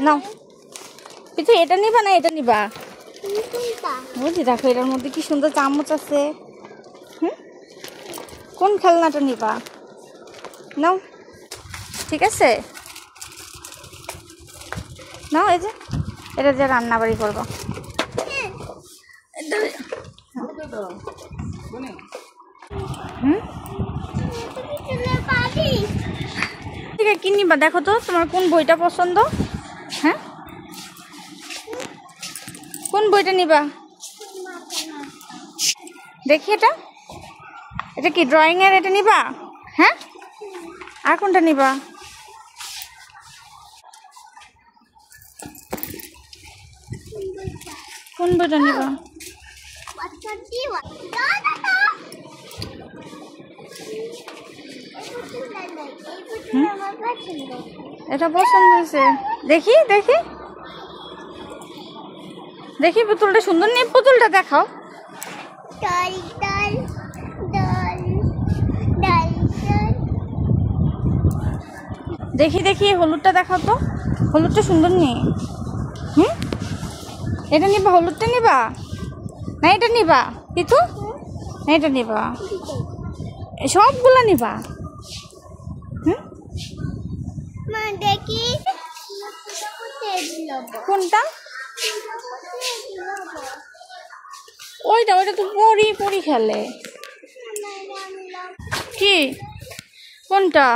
নাও পিতু, এটা নিবা না এটা নিবা? বুঝি দেখো, এটার মধ্যে কি সুন্দর চামচ আছে। কোন খেলনাটা নিবা? নাও, ঠিক আছে নাও। এই যে এটা দিয়ে রান্না বাড়ি করবো। ঠিক আছে, কি নিবা দেখো তো, তোমার কোন বইটা পছন্দ? হ্যাঁ, কোন বইটা নিবা দেখি? এটা এটা কি ড্রয়িং এর? এটা নিবা? হ্যাঁ, আর কোনটা নিবা? কোন বইটা নিবা? এটা পছন্দ হয়েছে। দেখি দেখি দেখি, পুতুলটা সুন্দর নেই? পুতুলটা দেখাও। দেখি দেখি, হলুদটা দেখাও তো। হলুদটা সুন্দর নেই। এটা নিবা? হলুদটা নিবা না এটা নিবা পিতু? না এটা নিবা? সবগুলা নিবা? কোনটা? ওইটা ওইটা তো পরি পরি খেলে। কি? কোনটা?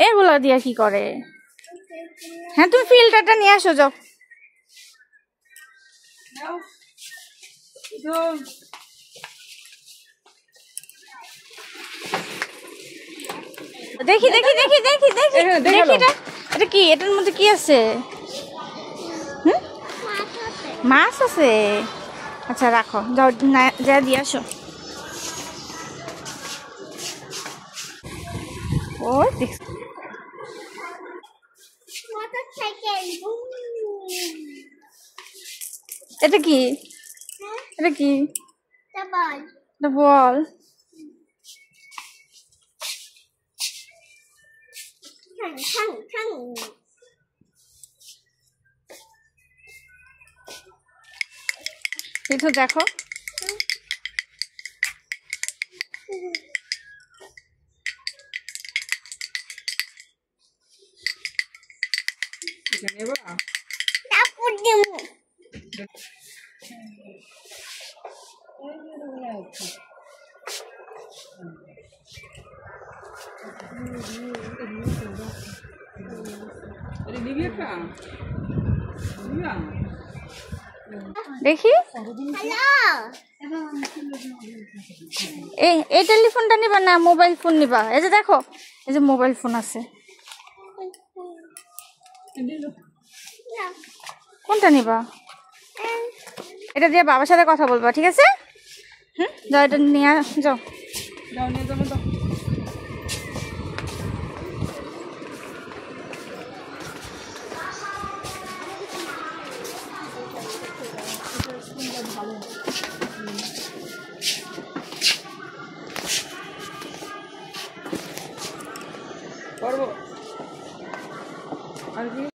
এগুলা দিয়া কি করে? হ্যাঁ, তুমি ফিল্টারটা নিয়ে আসো যাও। দেখি দেখি দেখি দেখি দেখি দেখি, এটা কি? এটার মধ্যে কি আছে? মাছ আছে? আচ্ছা রাখো, যাও যা দিয়ে আসো। ও এটা কি? এটা কি? বল। পিঠু দেখো, দেখি এই টেলিফোনটা নিবা না মোবাইল ফোন নিবা? এই যে দেখো, এই যে মোবাইল ফোন আছে। কোনটা নিবা? এটা দিয়ে বাবার সাথে কথা বলবা, ঠিক আছে? যাও, এটা নিয়ে যাও।